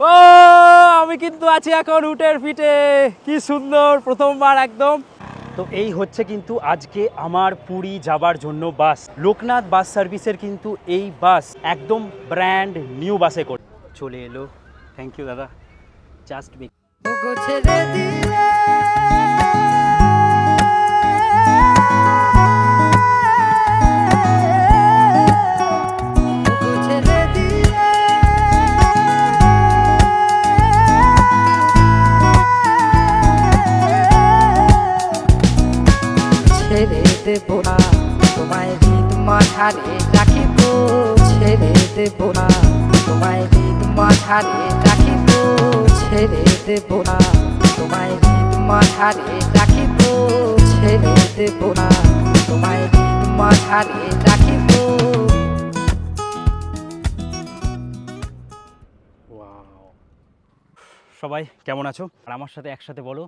ও আমি কিন্তু আছি এখন উটের পিঠে, কি সুন্দর, প্রথমবার একদম। তো এই হচ্ছে কিন্তু আজকে আমার পুরী যাবার জন্য বাস, লোকনাথ বাস সার্ভিসের কিন্তু এই বাস একদম ব্র্যান্ড নিউ বাসে করে চলে এলো। থ্যাংক ইউ দাদা, জাস্ট বিগ। ছেড়ে দেব না তোমায় হৃদ মাঝারে রাখিব, ছেড়ে দেব না তোমায় হৃদ মাঝারে রাখিব, ছেড়ে দেব না তোমায় হৃদ মাঝারে রাখিব, ছেড়ে দেব না তোমায় হৃদ মাঝারে রাখিব। সবাই কেমন আছো? আর আমার সাথে একসাথে বলো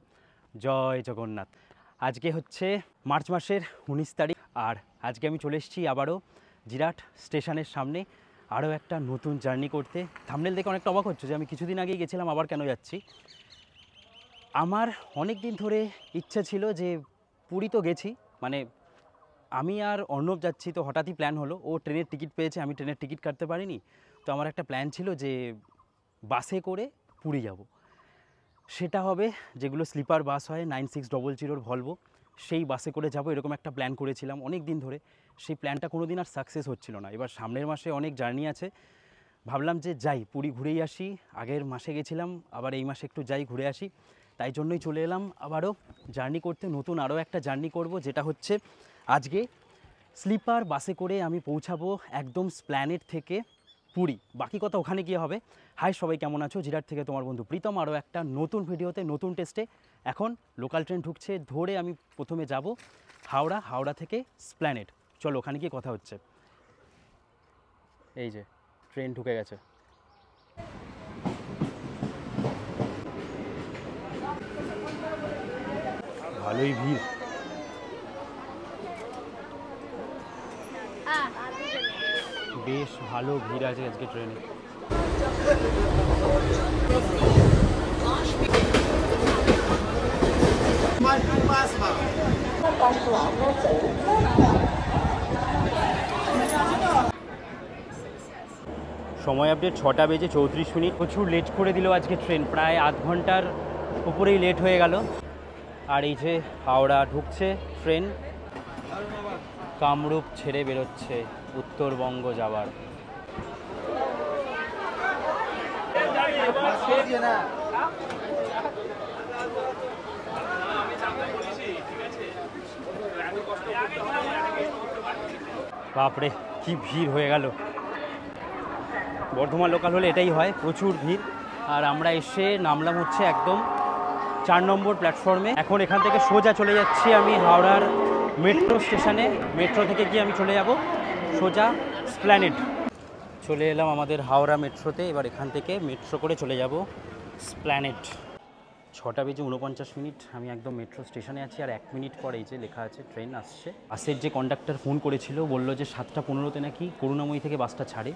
জয় জগন্নাথ। আজকে হচ্ছে মার্চ মাসের 19 তারিখ, আর আজকে আমি চলে এসেছি আবারও জিরাট স্টেশনের সামনে আরও একটা নতুন জার্নি করতে। থাম্বনেল দেখে অনেকটা অবাক হচ্ছে যে আমি কিছুদিন আগেই গেছিলাম, আবার কেন যাচ্ছি। আমার অনেক দিন ধরে ইচ্ছা ছিল যে পুরী তো গেছি, মানে আমি আর অর্ণব যাচ্ছি, তো হঠাৎই প্ল্যান হলো। ও ট্রেনের টিকিট পেয়েছে, আমি ট্রেনের টিকিট কাটতে পারিনি। তো আমার একটা প্ল্যান ছিল যে বাসে করে পুরী যাব। সেটা হবে যেগুলো স্লিপার বাস হয় 9600 ভলভো, সেই বাসে করে যাব, এরকম একটা প্ল্যান করেছিলাম অনেক দিন ধরে। সেই প্ল্যানটা কোনো দিন আর সাকসেস হচ্ছিল না। এবার সামনের মাসে অনেক জার্নি আছে, ভাবলাম যে যাই পুরী ঘুরেই আসি। আগের মাসে গেছিলাম, আবার এই মাসে একটু যাই ঘুরে আসি, তাই জন্যই চলে এলাম আবারও জার্নি করতে। নতুন আরও একটা জার্নি করব, যেটা হচ্ছে আজকে স্লিপার বাসে করে আমি পৌঁছাবো একদম স্প্ল্যানেড থেকে পুরী। বাকি কথা ওখানে গিয়ে হবে। হাই সবাই কেমন আছো? জিরাট থেকে তোমার বন্ধু প্রীতম, আরও একটা নতুন ভিডিওতে, নতুন টেস্টে। এখন লোকাল ট্রেন ঢুকছে, ধরে আমি প্রথমে যাব হাওড়া, হাওড়া থেকে স্প্ল্যানেড। চলো ওখানে গিয়ে কথা হচ্ছে। এই যে ট্রেন ঢুকে গেছে। ভালোই ভিড়, বেশ ভালো ভিড় আছে আজকে ট্রেনে। সময় আপডেট 6টা বেজে 34 মিনিট। প্রচুর লেট করে দিল আজকে ট্রেন, প্রায় আধ ঘন্টার উপরেই লেট হয়ে গেল। আর এই যে হাওড়া ঢুকছে ট্রেন, কামরূপ ছেড়ে বেরোচ্ছে উত্তরবঙ্গ যাবার। বাপরে কি ভিড় হয়ে গেল। বর্ধমান লোকাল হলে এটাই হয়, প্রচুর ভিড়। আর আমরা এসে নামলাম হচ্ছে একদম 4 নম্বর প্ল্যাটফর্মে। এখন এখান থেকে সোজা চলে যাচ্ছি আমি হাওড়ার মেট্রো স্টেশনে। মেট্রো থেকে গিয়ে আমি চলে যাব সোজা স্প্ল্যানেড। চলে এলাম আমাদের হাওড়া মেট্রোতে। এবার এখান থেকে মেট্রো করে চলে যাব স্প্ল্যানেড। 6টা বেজে 49 মিনিট, আমি একদম মেট্রো স্টেশনে আছি। আর 1 মিনিট পর এই যে লেখা আছে ট্রেন আসছে। বাসের যে কন্ডাক্টর ফোন করেছিল বলল যে 7টা 15-তে নাকি করুণাময়ী থেকে বাসটা ছাড়ে,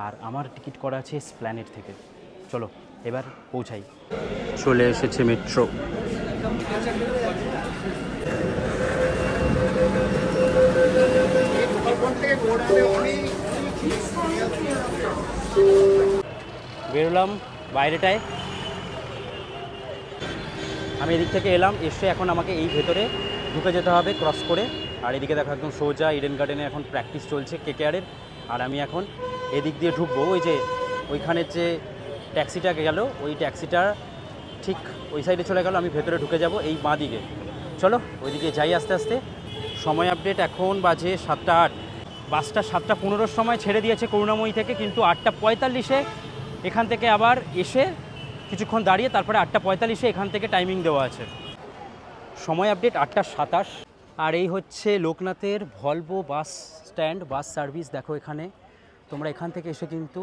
আর আমার টিকিট করা আছে স্প্ল্যানেড থেকে। চলো এবার পৌঁছাই। চলে এসেছে মেট্রো। বেরোলাম বাইরেটায়, আমি এদিক থেকে এলাম। এসে এখন আমাকে এই ভেতরে ঢুকে যেতে হবে ক্রস করে। আর এদিকে দেখো একদম সোজা ইডেন গার্ডেনে এখন প্র্যাকটিস চলছে কেকেআরের। আর আমি এখন এদিক দিয়ে ঢুকবো। ওই যে ওইখানের যে ট্যাক্সিটা গেল, ওই ট্যাক্সিটা ঠিক ওই সাইডে চলে গেল, আমি ভেতরে ঢুকে যাব এই বাঁ দিকে। চলো ওইদিকে যাই আস্তে আস্তে। সময় আপডেট এখন বাজে 7টা 8। বাসটা 7টা 15-র সময় ছেড়ে দিয়েছে করুণাময়ী থেকে, কিন্তু 8টা 45-এ এখান থেকে আবার এসে কিছুক্ষণ দাঁড়িয়ে তারপরে 8টা 45-এ এখান থেকে টাইমিং দেওয়া আছে। সময় আপডেট 8টা 27। আর এই হচ্ছে লোকনাথের Volvo bus stand, bus service. দেখো এখানে তোমরা এখান থেকে এসে কিন্তু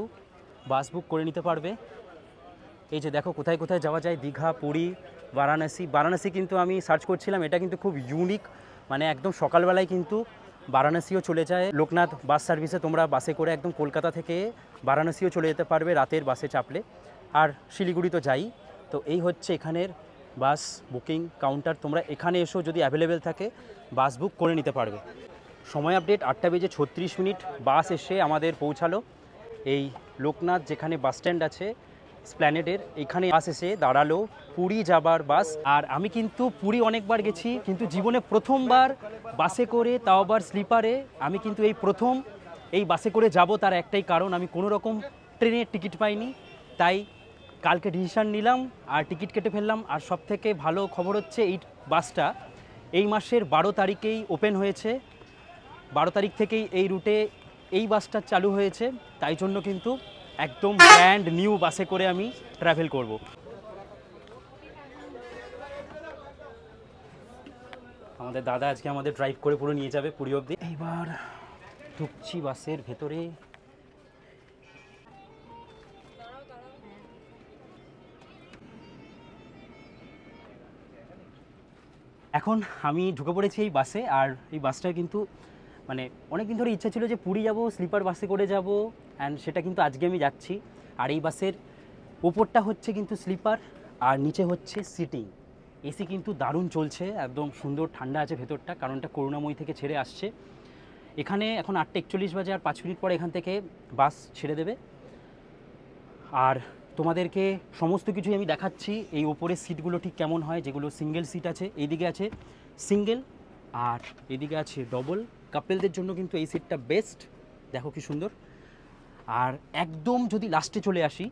বাস বুক করে নিতে পারবে। এই যে দেখো কোথায় কোথায় যাওয়া যায়, দীঘা, পুরী, বারাণসী। বারাণসী কিন্তু আমি সার্চ করছিলাম, এটা কিন্তু খুব ইউনিক, মানে একদম সকালবেলায় কিন্তু বারাণসীও চলে যায় লোকনাথ বাস সার্ভিসে। তোমরা বাসে করে একদম কলকাতা থেকে বারাণসীও চলে যেতে পারবে রাতের বাসে চাপলে। আর শিলিগুড়ি তো যাই। তো এই হচ্ছে এখানের বাস বুকিং কাউন্টার। তোমরা এখানে এসো, যদি অ্যাভেলেবেল থাকে বাস বুক করে নিতে পারবে। সময় আপডেট 8:36 বাস এসে আমাদের পৌঁছালো এই লোকনাথ যেখানে বাস স্ট্যান্ড আছে স্প্ল্যানেডের, এখানে বাস এসে দাঁড়ালো পুরী যাবার বাস। আর আমি কিন্তু পুরী অনেকবার গেছি, কিন্তু জীবনে প্রথমবার বাসে করে, তাও আবার স্লিপারে, আমি কিন্তু এই প্রথম এই বাসে করে যাব। তার একটাই কারণ, আমি কোনো রকম ট্রেনের টিকিট পাইনি, তাই কালকে ডিসিশান নিলাম আর টিকিট কেটে ফেললাম। আর সবথেকে ভালো খবর হচ্ছে এই বাসটা এই মাসের 12 তারিখেই ওপেন হয়েছে। 12 তারিখ থেকেই এই রুটে এই বাসটা চালু হয়েছে, তাই জন্য কিন্তু একদম ব্র্যান্ড নিউ বাসে করে আমি ট্রাভেল করব। আমাদের দাদা আজকে আমাদের ড্রাইভ করে পুরো নিয়ে যাবে পুরী অবধি। এইবার ঢুকছি বাসের ভেতরে। এখন আমি ঢুকে পড়েছি এই বাসে। আর এই বাসটা কিন্তু মানে অনেক দিন ধরে ইচ্ছা ছিল যে পুরী যাব, স্লিপার বাসে করে যাব, অ্যান্ড সেটা কিন্তু আজকে আমি যাচ্ছি। আর এই বাসের ওপরটা হচ্ছে কিন্তু স্লিপার আর নিচে হচ্ছে সিটিং। এসি কিন্তু দারুণ চলছে, একদম সুন্দর ঠান্ডা আছে ভেতরটা, কারণ এটা করুণাময়ী থেকে ছেড়ে আসছে। এখানে এখন 8:41 বাজে, আর 5 মিনিট পরে এখান থেকে বাস ছেড়ে দেবে। আর তোমাদেরকে সমস্ত কিছুই আমি দেখাচ্ছি। এই ওপরের সিটগুলো ঠিক কেমন হয়, যেগুলো সিঙ্গেল সিট আছে, এইদিকে আছে সিঙ্গেল আর এদিকে আছে ডবল। কাপেলদের জন্য কিন্তু এই সিটটা বেস্ট, দেখো কি সুন্দর। আর একদম যদি লাস্টে চলে আসি,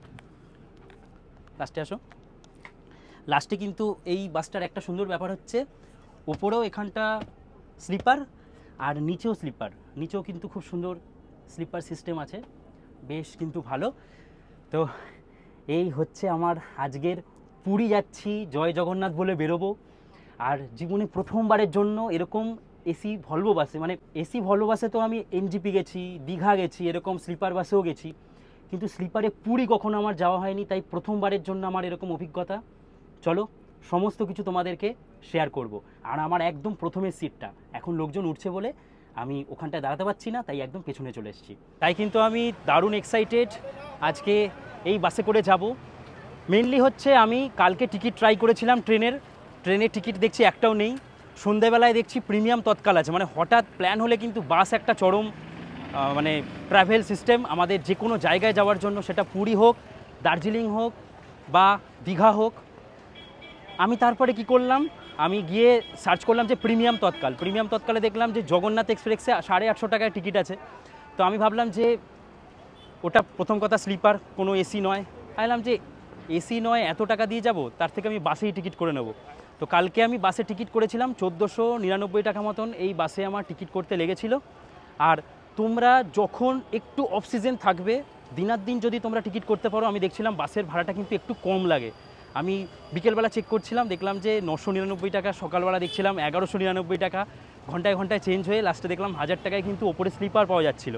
লাস্টে আসো, লাস্টে কিন্তু এই বাসটার একটা সুন্দর ব্যাপার হচ্ছে ওপরেও এখানটা স্লিপার আর নিচেও স্লিপার। নিচেও কিন্তু খুব সুন্দর স্লিপার সিস্টেম আছে, বেশ কিন্তু ভালো। তো এই হচ্ছে আমার আজকের পুরী যাচ্ছি জয় জগন্নাথ বলে বেরোবো। আর জীবনে প্রথমবারের জন্য এরকম এসি ভলভো বাসে, মানে এসি ভলভো বাসে তো আমি এনজিপি গেছি, দীঘা গেছি, এরকম স্লিপার বাসেও গেছি, কিন্তু স্লিপারে পুরী কখনো আমার যাওয়া হয়নি। তাই প্রথমবারের জন্য আমার এরকম অভিজ্ঞতা। চলো সমস্ত কিছু তোমাদেরকে শেয়ার করব। আর আমার একদম প্রথমের সিটটা, এখন লোকজন উঠছে বলে আমি ওখানটায় দাঁড়াতে পারছি না, তাই একদম পেছনে চলে এসেছি। তাই কিন্তু আমি দারুণ এক্সাইটেড আজকে এই বাসে করে যাব। মেনলি হচ্ছে আমি কালকে টিকিট ট্রাই করেছিলাম ট্রেনের টিকিট দেখছি একটাও নেই। সন্ধ্যাবেলায় দেখছি প্রিমিয়াম তৎকাল আছে, মানে হঠাৎ প্ল্যান হলে কিন্তু বাস একটা চরম মানে ট্রাভেল সিস্টেম আমাদের যে কোনো জায়গায় যাওয়ার জন্য, সেটা পুরী হোক, দার্জিলিং হোক বা দীঘা হোক। আমি তারপরে কি করলাম, আমি গিয়ে সার্চ করলাম যে প্রিমিয়াম তৎকালে দেখলাম যে জগন্নাথ এক্সপ্রেসে 850 টাকায় টিকিট আছে। তো আমি ভাবলাম যে ওটা প্রথম কথা স্লিপার, কোনো এসি নয়। ভাবলাম যে এসি নয়, এত টাকা দিয়ে যাব, তার থেকে আমি বাসেই টিকিট করে নেব। তো কালকে আমি বাসে টিকিট করেছিলাম 1499 টাকা মতন এই বাসে আমার টিকিট করতে লেগেছিল। আর তোমরা যখন একটু অফ সিজন থাকবে, দিনার দিন যদি তোমরা টিকিট করতে পারো, আমি দেখছিলাম বাসের ভাড়াটা কিন্তু একটু কম লাগে। আমি বিকেলবেলা চেক করছিলাম, দেখলাম যে 999 টাকা, সকালবেলা দেখছিলাম 1199 টাকা, ঘন্টায় ঘন্টায় চেঞ্জ হয়ে লাস্টে দেখলাম 1000 টাকায় কিন্তু ওপরে স্লিপার পাওয়া যাচ্ছিল।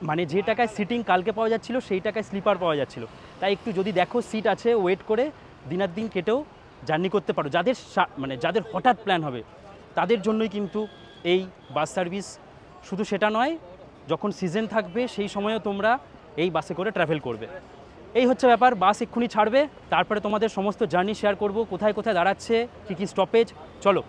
মানে যে টাকায় সিটিং কালকে পাওয়া যাচ্ছিল সেই টাকায় স্লিপার পাওয়া যাচ্ছিল। তাই একটু যদি দেখো সিট আছে, ওয়েট করে দিনার দিন কেটেও জার্নি করতে পারো। যাদের হঠাৎ প্ল্যান হবে তাদের জন্যই কিন্তু এই বাস সার্ভিস। শুধু সেটা নয়, যখন সিজন থাকবে সেই সময়ও তোমরা এই বাসে করে ট্রাভেল করবে। এই হচ্ছে ব্যাপার। বাস এক্ষুনি ছাড়বে, তারপরে তোমাদের সমস্ত জার্নি শেয়ার করব, কোথায় কোথায় দাঁড়াচ্ছে, কী কী স্টপেজ। চলো,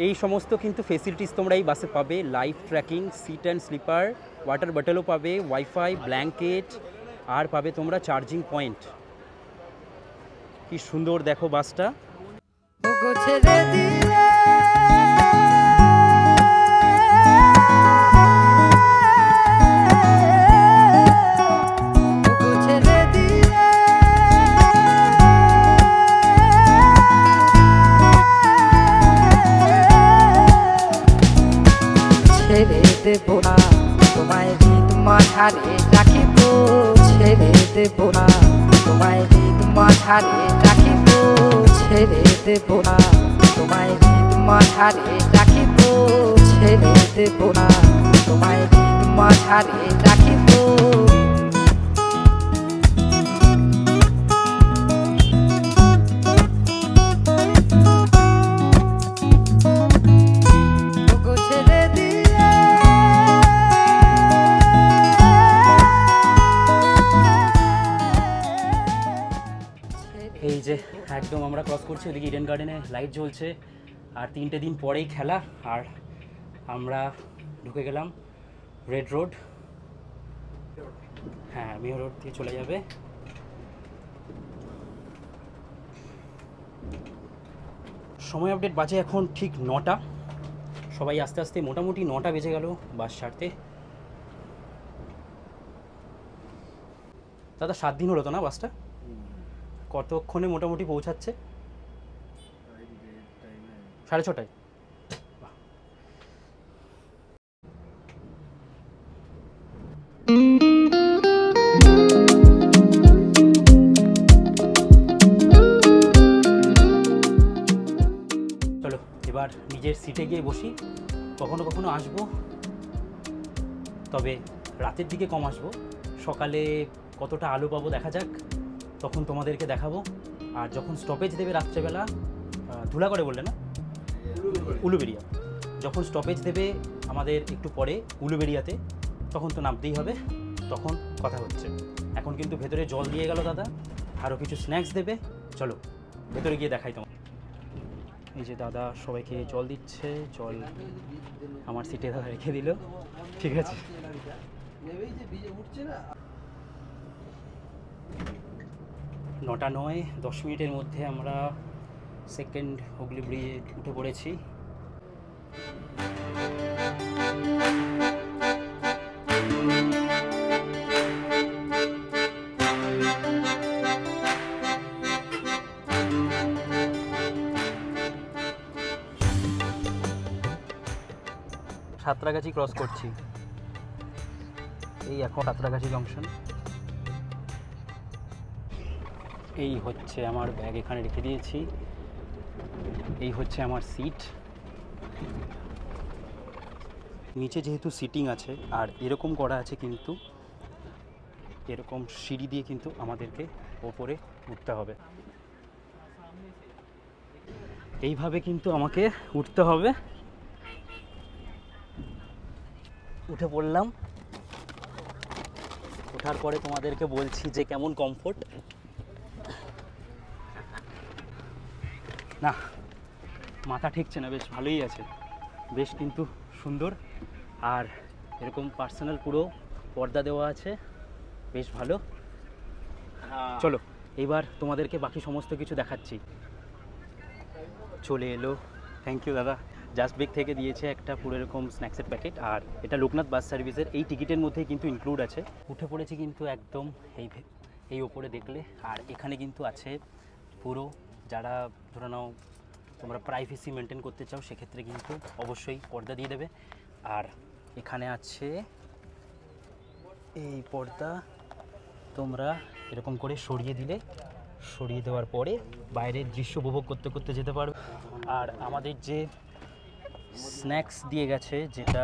এই সমস্ত কিন্তু ফেসিলিটিস তোমরা এই বাসে পাবে। Live tracking, seat and sleeper, water বটলও পাবে, ওয়াইফাই, ব্ল্যাঙ্কেট, আর পাবে তোমরা চার্জিং পয়েন্ট। কি সুন্দর দেখো বাসটা। ছেড়ে দেব না তোমায়, হৃদ মাঝারে রাখিব, ছেড়ে দেব না তোমায়, হৃদ মাঝারে রাখিব, ছেড়ে দেব না তোমায়, হৃদ মাঝারে রাখিব, ছেড়ে দেব না তোমায়, হৃদ মাঝারে রাখিব। এই যে একদম আমরা ক্রস করছি, ওদিকে ইডেন গার্ডেনে লাইট জ্বলছে, আর 3টে দিন পরেই খেলা, আর আমরা ঢুকে গেলাম রেড রোড। হ্যাঁ, মেয়র রোড দিয়ে চলে যাবে। সময় আপডেট বাজে এখন ঠিক 9টা, সবাই আস্তে আস্তে মোটামুটি 9টা বেজে গেল বাস ছাড়তে। দাদা 7 দিন হলো তো না বাসটা? কতক্ষণে মোটামুটি পৌঁছাচ্ছে? 6:30। চলো এবার নিজের সিটে গিয়ে বসি। কখনো কখনো আসবো, তবে রাতের দিকে কম আসবো। সকালে কতটা আলো পাবো দেখা যাক, তখন তোমাদেরকে দেখাবো। আর যখন স্টপেজ দেবে রাত্রেবেলা, ধুলাগড়ে বললে না, উলুবেড়িয়া, যখন স্টপেজ দেবে আমাদের একটু পরে উলুবেড়িয়াতে, তখন তো নামতেই হবে, তখন কথা হচ্ছে। এখন কিন্তু ভেতরে জল দিয়ে গেল দাদা, আরও কিছু স্ন্যাক্স দেবে। চলো ভেতরে গিয়ে দেখাই তোমার। এই যে দাদা সবাইকে জল দিচ্ছে, জল আমার সিটে দাদা রেখে দিল। ঠিক আছে, 9:09, 10 মিনিটের মধ্যে আমরা সেকেন্ড হুগলি ব্রিজে উঠে পড়েছি। সাঁতরাগাছি ক্রস করছি, এই এখন সাঁতরাগাছি জংশন। এই হচ্ছে আমার ব্যাগ, এখানে রেখে দিয়েছি। এই হচ্ছে আমার সিট। নিচে যেহেতু সিটিং আছে, আর এরকম করা আছে কিন্তু, এরকম সিঁড়ি দিয়ে কিন্তু আমাদেরকে ওপরে উঠতে হবে। এইভাবে কিন্তু আমাকে উঠতে হবে। উঠে পড়লাম, ওঠার পরে তোমাদেরকে বলছি যে কেমন কমফোর্ট। না, মাথা ঠেকছে না, বেশ ভালোই আছে, বেশ কিন্তু সুন্দর। আর এরকম পার্সোনাল পুরো পর্দা দেওয়া আছে, বেশ ভালো। চলো এবার তোমাদেরকে বাকি সমস্ত কিছু দেখাচ্ছি। চলে এলো, থ্যাংক ইউ দাদা, জাস্ট বিগ থেকে দিয়েছে একটা পুরো এরকম স্ন্যাক্সের প্যাকেট, আর এটা লোকনাথ বাস সার্ভিসের এই টিকিটের মধ্যেই কিন্তু ইনক্লুড আছে। উঠে পড়েছি কিন্তু একদম এই ওপরে দেখলে, আর এখানে কিন্তু আছে পুরো, যারা ধরে নাও তোমরা প্রাইভেসি মেনটেন করতে চাও সেক্ষেত্রে কিন্তু অবশ্যই পর্দা দিয়ে দেবে। আর এখানে আছে এই পর্দা, তোমরা এরকম করে সরিয়ে দিলে, সরিয়ে দেওয়ার পরে বাইরের দৃশ্য উপভোগ করতে করতে যেতে পারবে। আর আমাদের যে স্ন্যাক্স দিয়ে গেছে, যেটা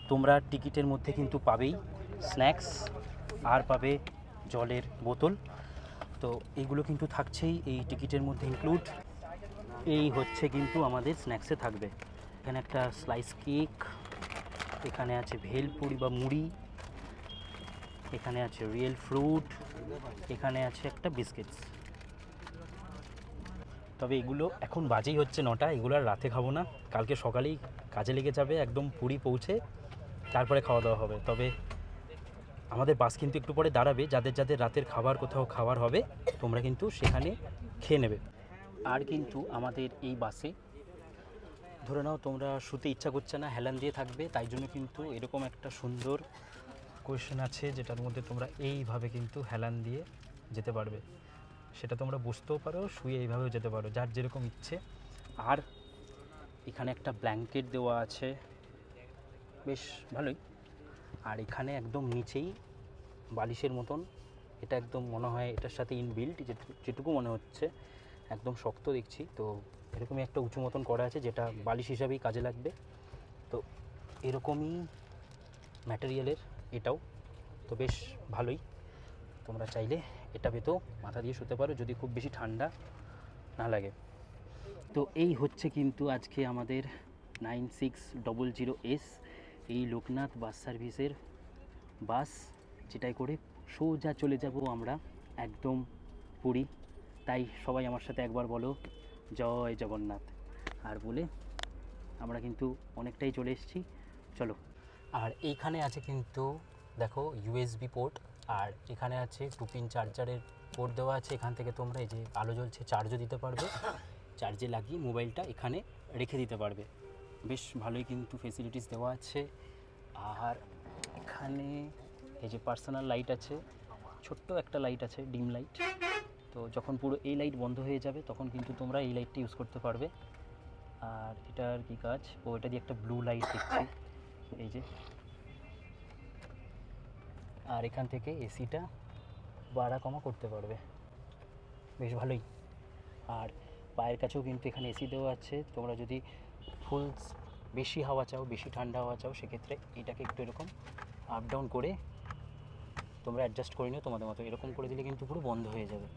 তোমরা টিকিটের মধ্যে কিন্তু পাবেই, স্ন্যাক্স আর পাবে জলের বোতল, তো এইগুলো কিন্তু থাকছেই এই টিকিটের মধ্যে ইনক্লুড। এই হচ্ছে কিন্তু আমাদের স্ন্যাক্সে থাকবে। এখানে একটা স্লাইস কেক, এখানে আছে ভেলপুরি বা মুড়ি, এখানে আছে রিয়েল ফ্রুট, এখানে আছে একটা বিস্কিটস। তবে এগুলো এখন বাজেই হচ্ছে 9টা, এগুলো আর রাতে খাবো না, কালকে সকালেই কাজে লেগে যাবে, একদম পুরী পৌঁছে তারপরে খাওয়া দাওয়া হবে। তবে আমাদের বাস কিন্তু একটু পরে দাঁড়াবে, যাদের যাদের রাতের খাবার কোথাও খাবার হবে তোমরা কিন্তু সেখানে খেয়ে নেবে। আর কিন্তু আমাদের এই বাসে ধরে নাও তোমরা শুতে ইচ্ছা করছে না, হেলান দিয়ে থাকবে, তাই জন্য কিন্তু এরকম একটা সুন্দর কোয়েশ্চেন আছে, যেটার মধ্যে তোমরা এইভাবে কিন্তু হেলান দিয়ে যেতে পারবে। সেটা তোমরা বসতেও পারো, শুয়ে এইভাবেও যেতে পারো, যার যেরকম ইচ্ছে। আর এখানে একটা ব্ল্যাঙ্কেট দেওয়া আছে, বেশ ভালোই। আর এখানে একদম নিচেই বালিশের মতন, এটা একদম মনে হয় এটার সাথে ইনবিল্ট, যেটুকু মনে হচ্ছে, একদম শক্ত দেখছি। তো এরকমই একটা উঁচু মতন করা আছে, যেটা বালিশ হিসাবেই কাজে লাগবে। তো এরকমই ম্যাটেরিয়ালের এটাও, তো বেশ ভালোই। তোমরা চাইলে এটা পেতেও মাথা দিয়ে শুতে পারো, যদি খুব বেশি ঠান্ডা না লাগে। তো এই হচ্ছে কিন্তু আজকে আমাদের 9600S এই লোকনাথ বাস সার্ভিসের বাস, যেটাই করে সোজা চলে যাব আমরা একদম পুরী। তাই সবাই আমার সাথে একবার বলো জয় জগন্নাথ। আর বলে আমরা কিন্তু অনেকটাই চলে এসেছি, চলো। আর এইখানে আছে কিন্তু দেখো ইউএসবি পোর্ট, আর এখানে আছে 2 পিন চার্জারের পোর্ট দেওয়া আছে। এখান থেকে তোমরা এই যে আলো জ্বলছে চার্জও দিতে পারবে, চার্জে লাগিয়ে মোবাইলটা এখানে রেখে দিতে পারবে। বেশ ভালোই কিন্তু ফেসিলিটিস দেওয়া আছে। আর এখানে এই যে পার্সোনাল লাইট আছে, ছোট্ট একটা লাইট আছে, ডিম লাইট। তো যখন পুরো এই লাইট বন্ধ হয়ে যাবে তখন কিন্তু তোমরা এই লাইটটা ইউজ করতে পারবে। আর এটার কি কাজ, ও এটা দিয়ে একটা ব্লু লাইট দেখছি এই যে। আর এখান থেকে এসিটা বাড়া কমা করতে পারবে, বেশ ভালোই। আর পায়ের কাছেও কিন্তু এখানে এসি দেওয়া আছে। তোমরা যদি ফুল বেশি হাওয়া চাও, বেশি ঠান্ডা হাওয়া চাও, সেক্ষেত্রে এটাকে একটু এরকম আপ ডাউন করে তোমরা অ্যাডজাস্ট করে নিও তোমাদের মতো। এরকম করে দিলে কিন্তু পুরো বন্ধ হয়ে যাবে,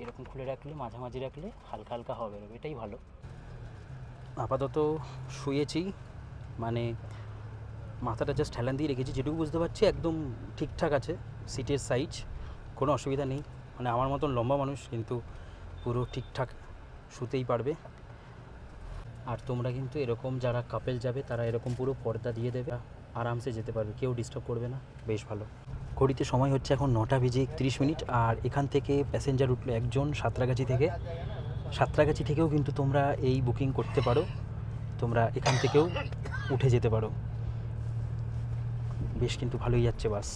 এরকম খুলে রাখলে মাঝামাঝি রাখলে হালকা হালকা হাওয়া বেরোবে, এটাই ভালো। আপাতত শুয়েছি, মানে মাথাটা জাস্ট হেলান দিয়ে রেখেছি, যেটুকু বুঝতে পারছি একদম ঠিকঠাক আছে। সিটের সাইজ কোনো অসুবিধা নেই, মানে আমার মতন লম্বা মানুষ কিন্তু পুরো ঠিকঠাক শুতেই পারবে। আর তোমরা কিন্তু এরকম যারা কাপেল যাবে তারা এরকম পুরো পর্দা দিয়ে দেবে, আরামসে যেতে পারবে, কেউ ডিস্টার্ব করবে না, বেশ ভালো। ঘড়িতে সময় হচ্ছে এখন 9:31। আর এখান থেকে প্যাসেঞ্জার উঠলো একজন সাঁতরাগাছি থেকে। সাঁতরাগাছি থেকেও কিন্তু তোমরা এই বুকিং করতে পারো, তোমরা এখান থেকেও উঠে যেতে পারো। বেশ কিন্তু ভালোই যাচ্ছে বাস,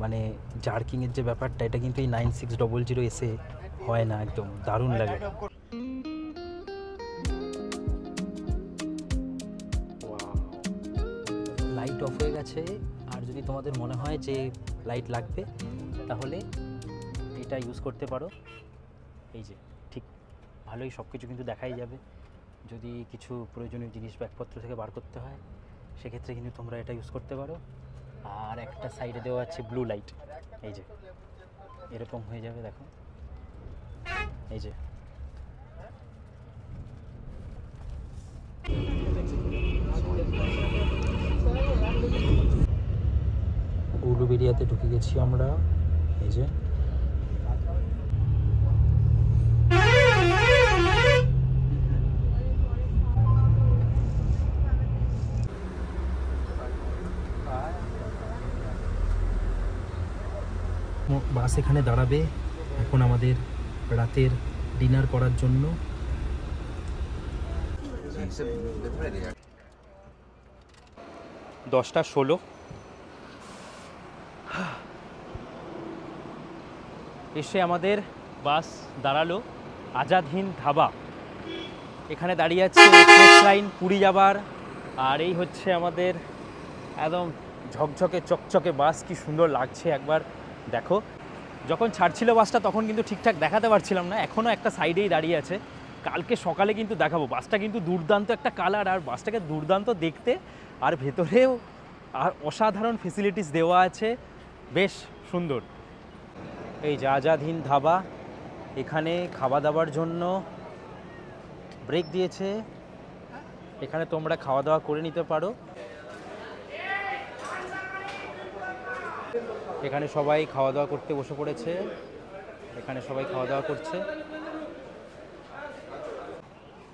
মানে জার্কিংয়ের যে ব্যাপারটা এটা কিন্তু এই 9600 এসে হয় না, একদম দারুণ লাগে। লাইট অফ হয়ে গেছে, আর যদি তোমাদের মনে হয় যে লাইট লাগবে তাহলে এটা ইউজ করতে পারো। এই যে ঠিক ভালোই সব কিছু কিন্তু দেখাই যাবে। যদি কিছু প্রয়োজনীয় জিনিস ব্যাগপত্র থেকে বার করতে হয় সেক্ষেত্রে কিন্তু তোমরা এটা ইউজ করতে পারো। আর একটা সাইডে দেওয়া আছে ব্লু লাইট, এই যে এরকম হয়ে যাবে, দেখো এই যে। উলুবেড়িয়াতে ঢুকে গেছি আমরা, এই যে। বাস এখানে দাঁড়াবে এখন আমাদের রাতের ডিনার করার জন্য। 10:16 এসে আমাদের বাস দাঁড়ালো আজাদ হিন্দ ধাবা। এখানে দাঁড়িয়ে আছে এক্সপ্রেস লাইন পুরী যাবার। আর এই হচ্ছে আমাদের একদম ঝকঝকে চকচকে বাস, কি সুন্দর লাগছে একবার দেখো। যখন ছাড়ছিল বাসটা তখন কিন্তু ঠিকঠাক দেখাতে পারছিলাম না, এখনও একটা সাইডেই দাঁড়িয়ে আছে। কালকে সকালে কিন্তু দেখাবো। বাসটা কিন্তু দুর্দান্ত একটা কালার, আর বাসটাকে দুর্দান্ত দেখতে, আর ভেতরেও আর অসাধারণ ফেসিলিটিস দেওয়া আছে, বেশ সুন্দর। এই যে আজাদ হিন্দ ধাবা, এখানে খাওয়া দাওয়ার জন্য ব্রেক দিয়েছে, এখানে তোমরা খাওয়া দাওয়া করে নিতে পারো। এখানে সবাই খাওয়া দাওয়া করতে বসে পড়েছে, এখানে সবাই খাওয়া দাওয়া করছে।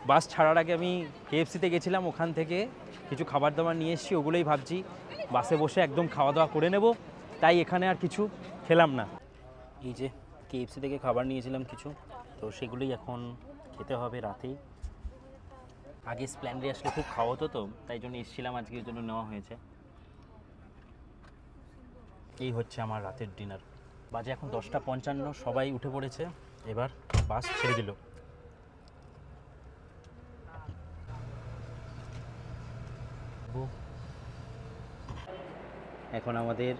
বাস ছাড়ার আগে আমি KFC-তে গেছিলাম, ওখান থেকে কিছু খাবার দাবার নিয়ে এসেছি, ওগুলোই ভাবছি বাসে বসে একদম খাওয়া দাওয়া করে নেব, তাই এখানে আর কিছু খেলাম না। এই যে KFC থেকে খাবার নিয়েছিলাম কিছু, তো সেগুলোই এখন খেতে হবে রাতেই। আগে স্প্ল্যান্ডে আসলে খুব খাওয়া হতো, তো তাই জন্য এসেছিলাম, আজকের জন্য নেওয়া হয়েছে। এই হচ্ছে আমার রাতের ডিনার। বাজে এখন 10:55, সবাই উঠে পড়েছে, এবার বাস ছেড়ে দিল। এখন আমাদের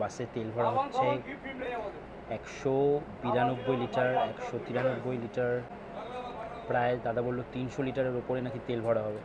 বাসে তেল ভরা হচ্ছে 192 লিটার, 193 লিটার, প্রায় দাদা বললো 300 লিটারের ওপরে নাকি তেল ভরা হবে।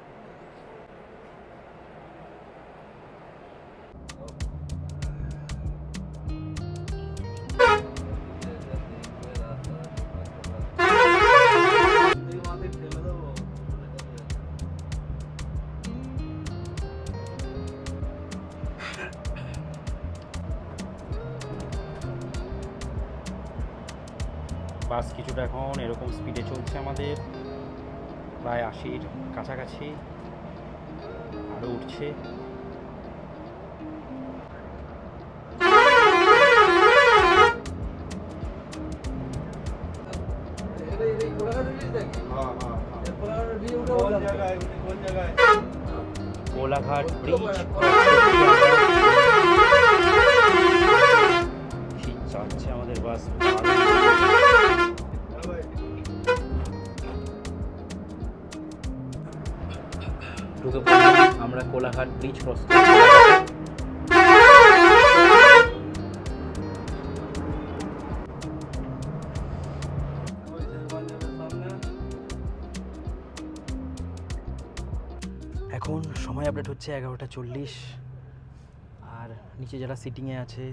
বাস কিছুটা এখন এরকম স্পিডে চলছে আমাদের, প্রায় 80-র কাছাকাছি, আরও উঠছে। কোলাঘাট ব্রিজ যাচ্ছে আমাদের বাস। ঢুকে পড়লাম আমরা কোলাঘাট ব্রিজ ক্রস করে। এখন সময় আপডেট হচ্ছে 11:40, আর নিচে যারা সিটিংয়ে আছে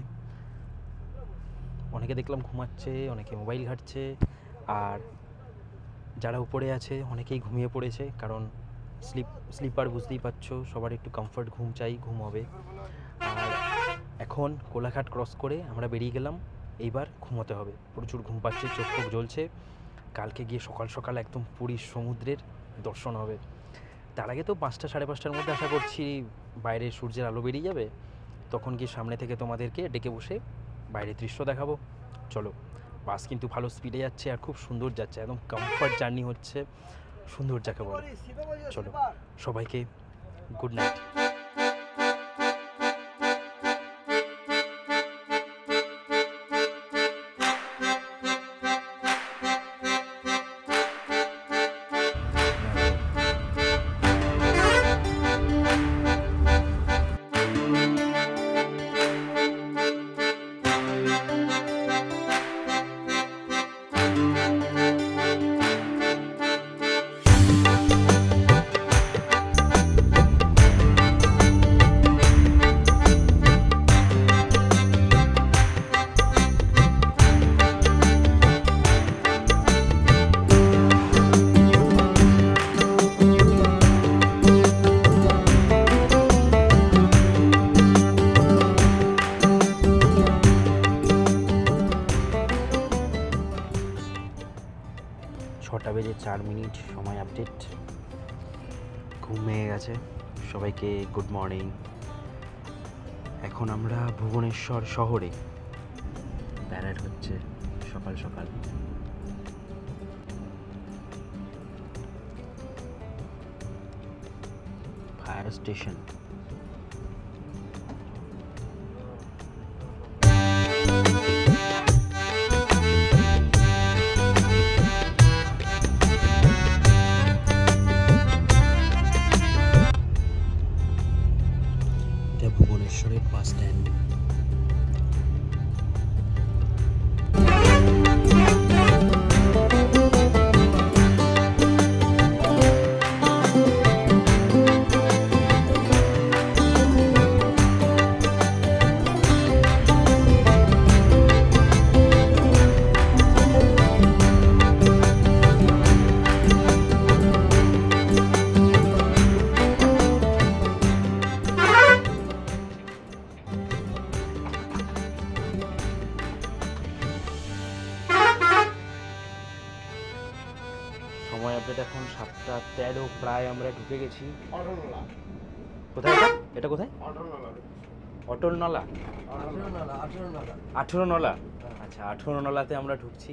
অনেকে দেখলাম ঘুমাচ্ছে, অনেকে মোবাইল ঘাঁটছে, আর যারা উপরে আছে অনেকেই ঘুমিয়ে পড়েছে, কারণ স্লিপার বুঝতেই পারছো, সবার একটু কমফর্ট ঘুম চাই, ঘুম হবে। আর এখন কোলাঘাট ক্রস করে আমরা বেরিয়ে গেলাম, এইবার ঘুমোতে হবে। প্রচুর ঘুম পাচ্ছে, চোখ টোক জ্বলছে। কালকে গিয়ে সকাল সকাল একদম পুরীর সমুদ্রের দর্শন হবে। তার আগে তো 5টা সাড়ে 5টার মধ্যে আশা করছি বাইরে সূর্যের আলো বেরিয়ে যাবে, তখন গিয়ে সামনে থেকে তোমাদেরকে ডেকে বসে বাইরের দৃশ্য দেখাবো। চলো, বাস কিন্তু ভালো স্পিডে যাচ্ছে আর খুব সুন্দর যাচ্ছে, একদম কমফর্ট জার্নি হচ্ছে, সুন্দর যাকে বলে। চলো, সবাইকে গুড নাইট। ছটা বেজে 4 মিনিট, সময় আপডেট। ঘুমিয়ে গেছে সবাইকে গুড মর্নিং। এখন আমরা ভুবনেশ্বর শহরে প্যারেড হচ্ছে সকাল সকাল। Fire station. ভুবনেশ্বরের বাস স্ট্যান্ড। সময় আপডেট এখন 7:13, প্রায় আমরা ঢুকে গেছি। কোথায় এটা? এটা কোথায়? অটল নলা। 18 নলা। আচ্ছা, 18 নলাতে আমরা ঢুকছি।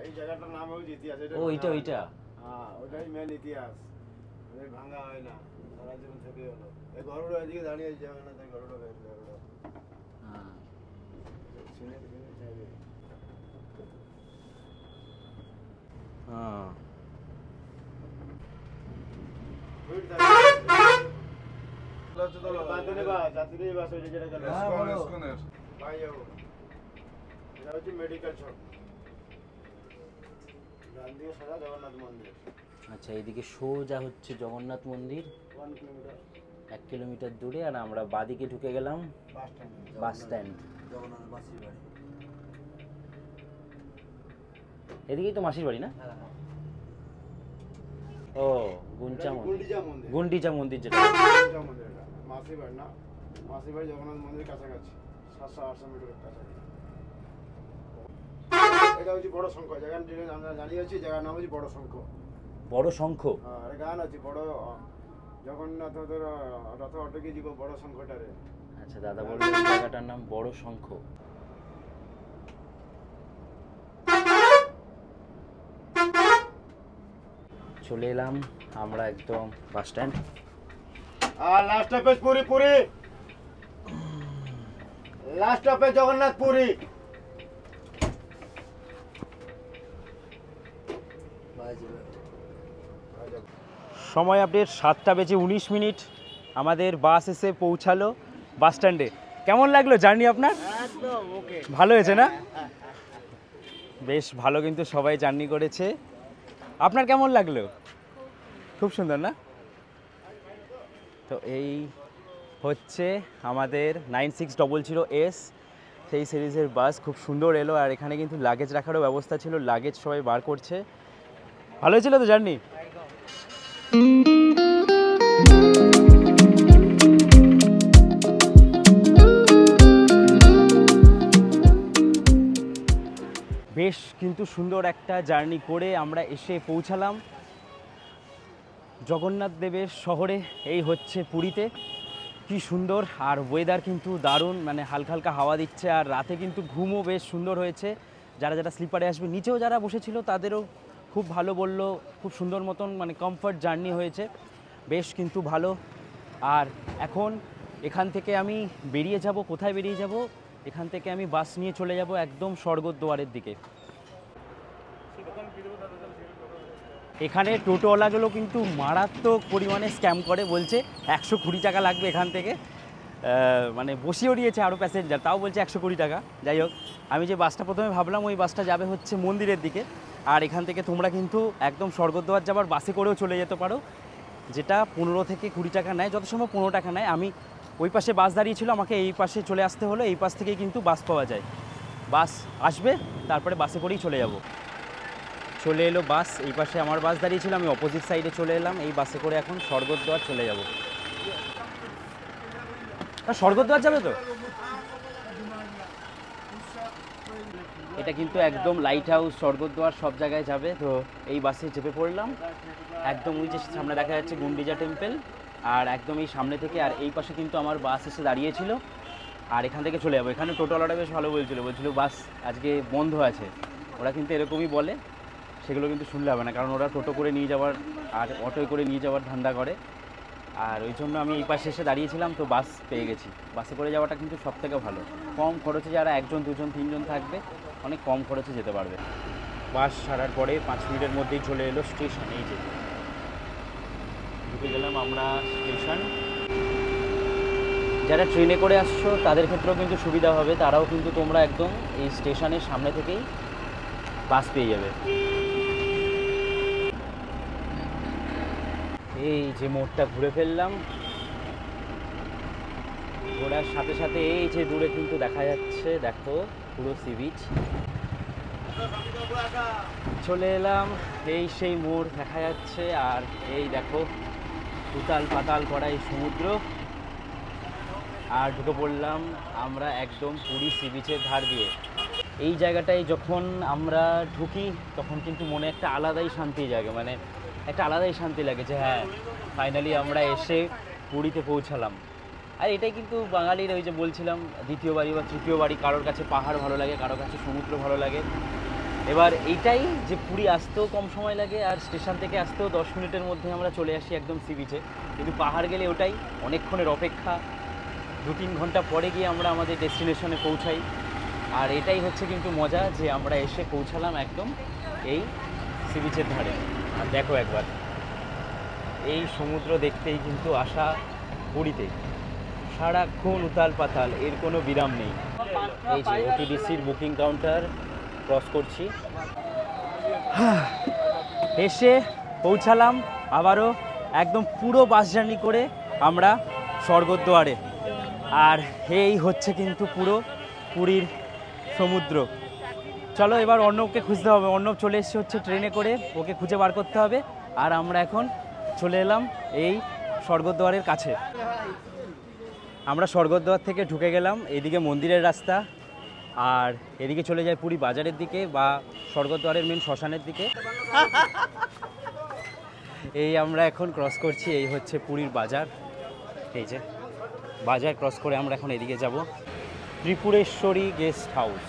এই জায়গাটার নাম হচ্ছে ইতিহাস। ও, ওইটা। হ্যাঁ, ওটাই মেন ইতিহাস। ভাঙা হয় না, সারা জীবন থেকে হলো। এই গরুটা এদিকে দাঁড়িয়ে আছে, না তাই গরুটা বেরোলো। হ্যাঁ, হ্যাঁ। Medical shop. ডান দিকে সোজা জগন্নাথ মন্দির। আচ্ছা, এইদিকে সোজা হচ্ছে জগন্নাথ মন্দির 1 কিলোমিটার 1 কিলোমিটার দূরে, আর আমরা বাদিকে ঢুকে গেলাম বাস স্ট্যান্ড। জগন্নাথ মাসির বাড়ি। এদিকেই তো মাসির বাড়ি না? ও, গুন্ডিচা মন্দির। গুন্ডিচা মন্দির। গুন্ডিচা মন্দির যেটা। গুন্ডিচা মন্দির এটা মাসির বাড়ি না। মাসির বাড়ি জগন্নাথ মন্দিরের কাছাকাছি 700-800 মিটারের কাছাকাছি। এটা হচ্ছে বড় শঙ্খ, জায়গার আমরা জানিয়ে আছি, জায়গার নাম হচ্ছে বড় শঙ্খ। বড় শঙ্খ? আর গান আছে বড় জগন্নাথ রথ অটকে যাব বড় শঙ্খটারে। আচ্ছা দাদা বললেন জায়গাটার নাম বড় শঙ্খ। চলে এলাম আমরা একদম বাস স্ট্যান্ড। আর last stoppage Puri, Puri last stoppage Jagannath Puri. সময় আপডেট 7:19। আমাদের বাস এসে পৌঁছালো বাস স্ট্যান্ডে। কেমন লাগলো জার্নি আপনার? একদম ওকে, ভালো হয়েছে না? বেশ ভালো, কিন্তু সবাই জার্নি করেছে। আপনার কেমন লাগলো? খুব সুন্দর না? তো এই হচ্ছে আমাদের 9600S, সেই সিরিজের বাস। খুব সুন্দর এলো, আর এখানে কিন্তু লাগেজ রাখারও ব্যবস্থা ছিল, লাগেজ সবাই বার করছে। ভালো হয়েছিল তো জার্নি? বেশ কিন্তু সুন্দর একটা জার্নি করে আমরা এসে পৌঁছালাম জগন্নাথ দেবের শহরে। এই হচ্ছে পুরীতে। কি সুন্দর, আর ওয়েদার কিন্তু দারুণ, মানে হালকা হালকা হাওয়া দিচ্ছে, আর রাতে কিন্তু ঘুমও বেশ সুন্দর হয়েছে। যারা যারা স্লিপারে আসবে, নিচেও যারা বসেছিল তাদেরও খুব ভালো বললো, খুব সুন্দর মতন মানে কমফর্ট জার্নি হয়েছে, বেশ কিন্তু ভালো। আর এখন এখান থেকে আমি বেরিয়ে যাব। কোথায় বেরিয়ে যাব? এখান থেকে আমি বাস নিয়ে চলে যাব একদম স্বর্গদ্বারের দিকে। এখানে টোটোওয়ালাগুলো কিন্তু মারাত্মক পরিমাণে স্ক্যাম করে, বলছে 120 টাকা লাগবে এখান থেকে, মানে বসিয়েও দিয়েছে আরও প্যাসেঞ্জার, তাও বলছে 120 টাকা। যাই হোক, আমি যে বাসটা প্রথমে ভাবলাম ওই বাসটা যাবে হচ্ছে মন্দিরের দিকে, আর এখান থেকে তোমরা কিন্তু একদম স্বর্গদ্বার যাবার বাসে করেও চলে যেতে পারো, যেটা 15 থেকে 20 টাকা নেয়, যত সময় 15 টাকা নেয়। আমি ওই পাশে বাস দাঁড়িয়েছিল, আমাকে এই পাশে চলে আসতে হলো, এই পাশ থেকেই কিন্তু বাস পাওয়া যায়। বাস আসবে, তারপরে বাসে করেই চলে যাব। চলে এলো বাস, এই পাশে আমার বাস দাঁড়িয়েছিল, আমি অপোজিট সাইডে চলে এলাম, এই বাসে করে এখন স্বর্গদ্বার চলে যাব। স্বর্গদ্বার যাবে তো? এটা কিন্তু একদম লাইট হাউস, স্বর্গদ্বার সব জায়গায় যাবে। তো এই বাসে চেপে পড়লাম, একদম ওই যে সামনে দেখা যাচ্ছে গুন্ডিজা টেম্পল, আর একদম এই সামনে থেকে। আর এই পাশে কিন্তু আমার বাস এসে দাঁড়িয়েছিল, আর এখান থেকে চলে যাবো। এখানে টোটোওয়ালাটা বেশ ভালো বলছিল বাস আজকে বন্ধ আছে। ওরা কিন্তু এরকমই বলে, সেগুলো কিন্তু শুনলে হবে না, কারণ ওরা টোটো করে নিয়ে যাওয়ার আর অটোয় করে নিয়ে যাওয়ার ধান্দা করে। আর ওই জন্য আমি এই পাশে এসে দাঁড়িয়েছিলাম, তো বাস পেয়ে গেছি। বাসে করে যাওয়াটা কিন্তু সবথেকে ভালো, কম খরচে। যারা 1 জন 2 জন 3 জন থাকবে, অনেক কম খরচে যেতে পারবে। বাস ছাড়ার পরে 5 মিনিটের মধ্যেই চলে এলো স্টেশন। এই যে ঢুকে গেলাম আমরা স্টেশন। যারা ট্রেনে করে আসছো তাদের ক্ষেত্রেও কিন্তু সুবিধা হবে, তারাও কিন্তু তোমরা একদম এই স্টেশনের সামনে থেকেই বাস পেয়ে যাবে। এই যে মোড়টা ঘুরে ফেললাম, ঘোরার সাথে সাথে এই যে দূরে কিন্তু দেখা যাচ্ছে, দেখো পুরো সি বিচ। চলে এলাম, এই সেই মোড় দেখা যাচ্ছে, আর এই দেখো উতাল পাতাল করা এই সমুদ্র। আর ঢুকে পড়লাম আমরা একদম পুরী সি বিচের ধার দিয়ে। এই জায়গাটায় যখন আমরা ঢুকি তখন কিন্তু মনে একটা আলাদাই শান্তি জাগে, মানে একটা আলাদাই শান্তি লাগে যে হ্যাঁ ফাইনালি আমরা এসে পুরীতে পৌঁছালাম। আর এটাই কিন্তু বাঙালির, ওই যে বলছিলাম, দ্বিতীয় বাড়ি বা তৃতীয় বাড়ি। কারোর কাছে পাহাড় ভালো লাগে, কারোর কাছে সমুদ্র ভালো লাগে। এবার এইটাই যে পুরী আসতেও কম সময় লাগে, আর স্টেশন থেকে আসতেও 10 মিনিটের মধ্যে আমরা চলে আসি একদম সি বিচে। কিন্তু পাহাড় গেলে ওটাই অনেকক্ষণের অপেক্ষা, 2-3 ঘন্টা পরে গিয়ে আমরা আমাদের ডেস্টিনেশনে পৌঁছাই। আর এটাই হচ্ছে কিন্তু মজা, যে আমরা এসে পৌঁছালাম একদম এই সি বিচের ধারে। আর দেখো একবার এই সমুদ্র দেখতেই কিন্তু আসা পুরীতে, সারাক্ষণ উতাল পাতাল, এর কোনো বিরাম নেই। এই যে ওটিডিসির বুকিং কাউন্টার ক্রস করছি, এসে পৌঁছালাম আবারও একদম পুরো বাস জার্নি করে আমরা স্বর্গদ্বারে। আর এই হচ্ছে কিন্তু পুরো পুরীর সমুদ্র। চলো এবার অর্ণবকে খুঁজতে হবে। অর্ণব চলে এসছে হচ্ছে ট্রেনে করে, ওকে খুঁজে বার করতে হবে। আর আমরা এখন চলে এলাম এই স্বর্গদ্বারের কাছে। আমরা স্বর্গদ্বার থেকে ঢুকে গেলাম, এদিকে মন্দিরের রাস্তা, আর এদিকে চলে যায় পুরী বাজারের দিকে বা স্বর্গদ্বারের মেন শ্মশানের দিকে। এই আমরা এখন ক্রস করছি, এই হচ্ছে পুরীর বাজার। এই যে বাজার ক্রস করে আমরা এখন এদিকে যাব ত্রিপুরেশ্বরী গেস্ট হাউস।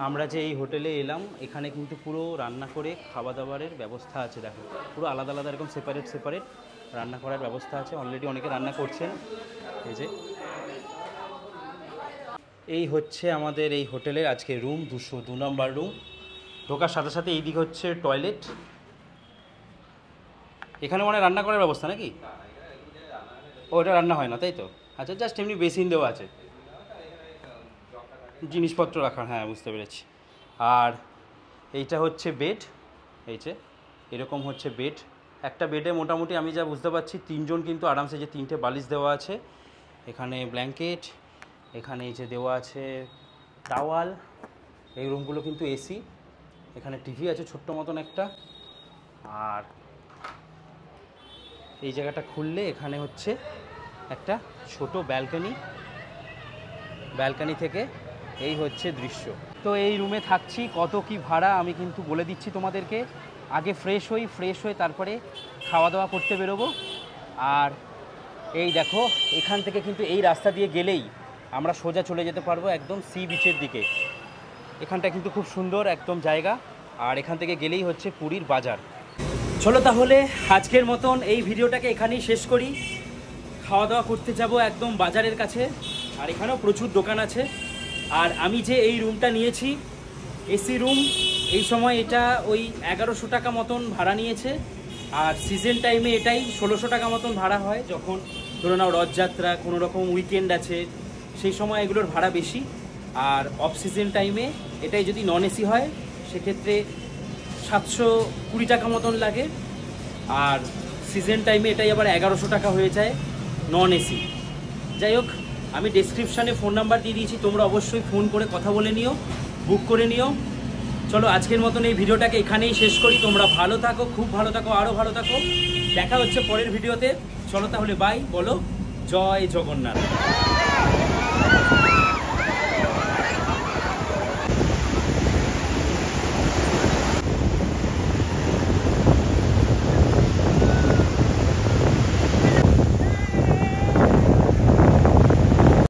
আমরা যে এই হোটেলে এলাম, এখানে কিন্তু পুরো রান্না করে খাওয়া দাওয়ারের ব্যবস্থা আছে। দেখো পুরো আলাদা আলাদা এরকম সেপারেট সেপারেট রান্না করার ব্যবস্থা আছে। অলরেডি অনেকে রান্না করছেন। এই যে এই হচ্ছে আমাদের এই হোটেলের আজকে রুম, 202 নম্বর রুম। ঢোকার সাথে সাথে এই দিকে হচ্ছে টয়লেট। এখানে মানে রান্না করার ব্যবস্থা নাকি? ও এটা রান্না হয় না তাই তো? আচ্ছা, জাস্ট এমনি বেসিন দেওয়া আছে, জিনিসপত্র রাখার। হ্যাঁ, বুঝতে পেরেছি। আর এইটা হচ্ছে বেড। এই যে এরকম হচ্ছে বেড। একটা বেডে মোটামুটি আমি যা বুঝতে পারছি 3 জন কিন্তু আরামসে, যে 3টে বালিশ দেওয়া আছে, এখানে ব্ল্যাঙ্কেট, এখানে এই যে দেওয়া আছে টাওয়াল। এই রুমগুলো কিন্তু এসি। এখানে টিভি আছে ছোট্ট মতন একটা। আর এই জায়গাটা খুললে এখানে হচ্ছে একটা ছোট ব্যালকনি। ব্যালকনি থেকে এই হচ্ছে দৃশ্য। তো এই রুমে থাকছি, কত কি ভাড়া আমি কিন্তু বলে দিচ্ছি তোমাদেরকে। আগে ফ্রেশ হয়ে তারপরে খাওয়া দাওয়া করতে বেরোবো। আর এই দেখো, এখান থেকে কিন্তু এই রাস্তা দিয়ে গেলেই আমরা সোজা চলে যেতে পারবো একদম সি বিচের দিকে। এখানটা কিন্তু খুব সুন্দর একদম জায়গা। আর এখান থেকে গেলেই হচ্ছে পুরীর বাজার। চলো তাহলে আজকের মতন এই ভিডিওটাকে এখানেই শেষ করি। খাওয়া দাওয়া করতে যাব একদম বাজারের কাছে। আর এখানেও প্রচুর দোকান আছে। আর আমি যে এই রুমটা নিয়েছি, এসি রুম, এই সময় এটা ওই 1100 টাকা মতন ভাড়া নিয়েছে। আর সিজন টাইমে এটাই 1600 টাকা মতন ভাড়া হয়। যখন ধরো নাও রথযাত্রা, কোনো রকম উইকেন্ড আছে, সেই সময় এগুলোর ভাড়া বেশি। আর অফ সিজন টাইমে এটাই যদি নন এসি হয় সেক্ষেত্রে 720 টাকা মতন লাগে। আর সিজন টাইমে এটাই আবার 1100 টাকা হয়ে যায় নন এসি। যাই হোক, আমি ডেসক্রিপশানে ফোন নাম্বার দিয়ে দিয়েছি, তোমরা অবশ্যই ফোন করে কথা বলে নিও, বুক করে নিও। চলো আজকের মতন এই ভিডিওটাকে এখানেই শেষ করি। তোমরা ভালো থাকো, খুব ভালো থাকো, আরও ভালো থাকো। দেখা হচ্ছে পরের ভিডিওতে। চলো তাহলে বাই, বলো জয় জগন্নাথ।